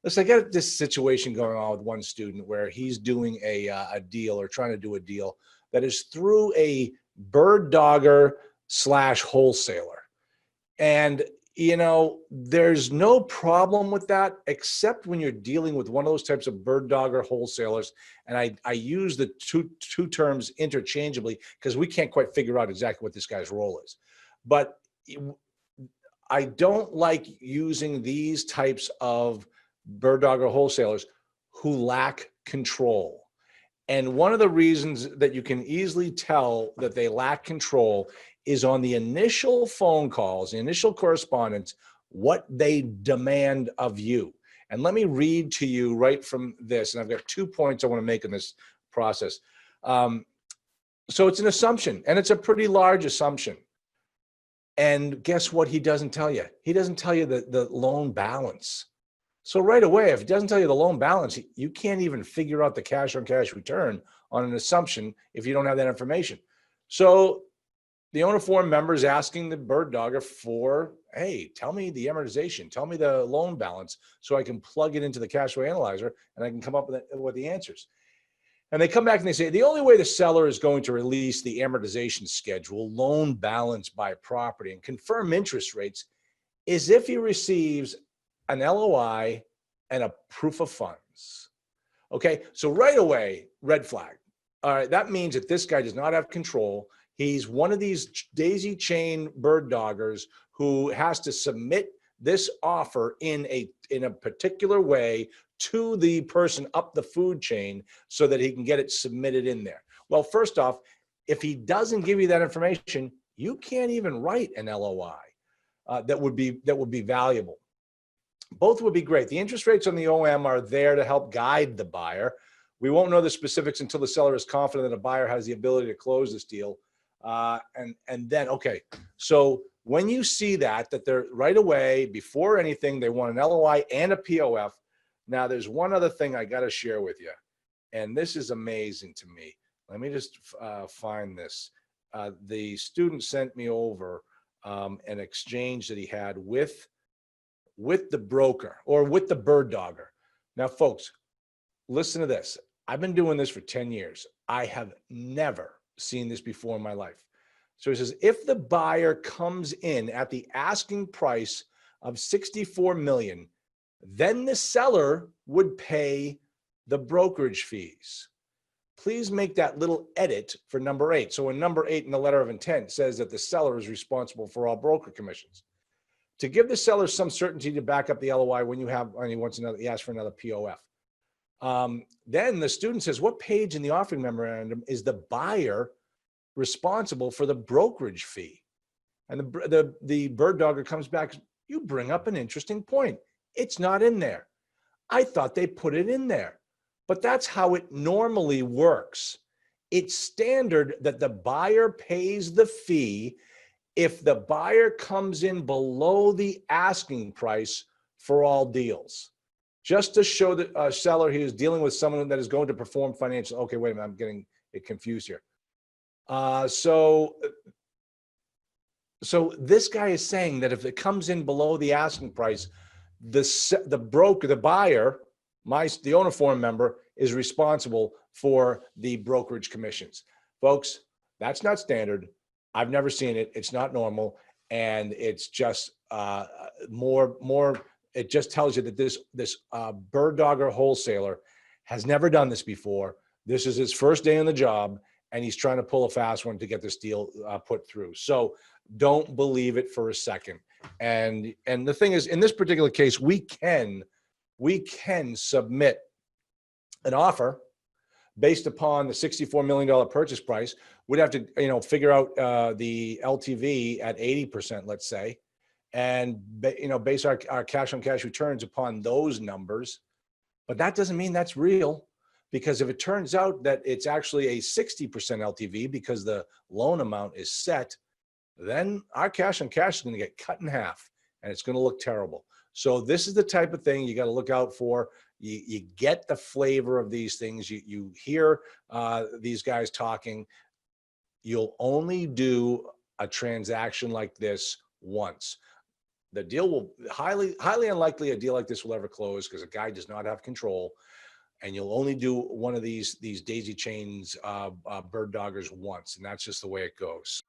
Listen, I got this situation going on with one student where he's doing a deal or trying to do a deal that is through a Birddogger slash wholesaler. And, there's no problem with that, except when you're dealing with one of those types of Birddogger wholesalers. And I use the two terms interchangeably because we can't quite figure out exactly what this guy's role is. But I don't like using these types of Birddogger wholesalers who lack control. And one of the reasons that you can easily tell that they lack control is on the initial phone calls, the initial correspondence, what they demand of you. And let me read to you right from this. And I've got 2 points I want to make in this process. So it's an assumption, and it's a pretty large assumption. And guess what he doesn't tell you? He doesn't tell you the loan balance. So right away, if he doesn't tell you the loan balance, you can't even figure out the cash on cash return on an assumption if you don't have that information. So the owner forum member is asking the Birddogger for, hey, tell me the amortization, tell me the loan balance so I can plug it into the cash flow analyzer and I can come up with the answers. And they come back and they say, the only way the seller is going to release the amortization schedule, loan balance by property, and confirm interest rates is if he receives an LOI and a proof of funds. Okay, so right away, red flag. All right, that means that this guy does not have control. He's one of these daisy chain Birddoggers who has to submit this offer in a particular way to the person up the food chain so that he can get it submitted in there. Well, first off, if he doesn't give you that information, you can't even write an LOI that would be valuable. Both would be great. The interest rates on the OM are there to help guide the buyer. We won't know the specifics until the seller is confident that a buyer has the ability to close this deal. And then, okay, so when you see that they're right away, before anything, they want an LOI and a POF. Now, there's one other thing I got to share with you, and this is amazing to me. Let me just find this. The student sent me over an exchange that he had with the broker or with the Birddogger. Now, folks, listen to this. I've been doing this for 10 years. I have never seen this before in my life. So he says, if the buyer comes in at the asking price of $64 million, then the seller would pay the brokerage fees. Please make that little edit for number 8. So in number 8 in the letter of intent says that the seller is responsible for all broker commissions. To give the seller some certainty to back up the LOI when he asks for another POF. Then the student says, what page in the offering memorandum is the buyer responsible for the brokerage fee? And the Birddogger comes back, you bring up an interesting point. It's not in there. I thought they put it in there, but that's how it normally works. It's standard that the buyer pays the fee if the buyer comes in below the asking price for all deals, just to show the seller he is dealing with someone that is going to perform financial. Okay, wait a minute, I'm getting it confused here. So this guy is saying that if it comes in below the asking price, the broker, the buyer, the owner forum member is responsible for the brokerage commissions. Folks, that's not standard. I've never seen it. It's not normal. And it's just it just tells you that this Birddogger wholesaler has never done this before. This is his first day on the job, and he's trying to pull a fast one to get this deal put through. So don't believe it for a second. And the thing is, in this particular case, we can submit an offer based upon the $64 million purchase price. We'd have to, figure out the LTV at 80%, let's say, and base our cash on cash returns upon those numbers. But that doesn't mean that's real, because if it turns out that it's actually a 60% LTV because the loan amount is set, then our cash on cash is going to get cut in half, and it's going to look terrible. So this is the type of thing you got to look out for. You get the flavor of these things. You hear these guys talking. You'll only do a transaction like this once. The deal will highly unlikely a deal like this will ever close because a guy does not have control, and you'll only do one of these daisy chains bird doggers once, and that's just the way it goes.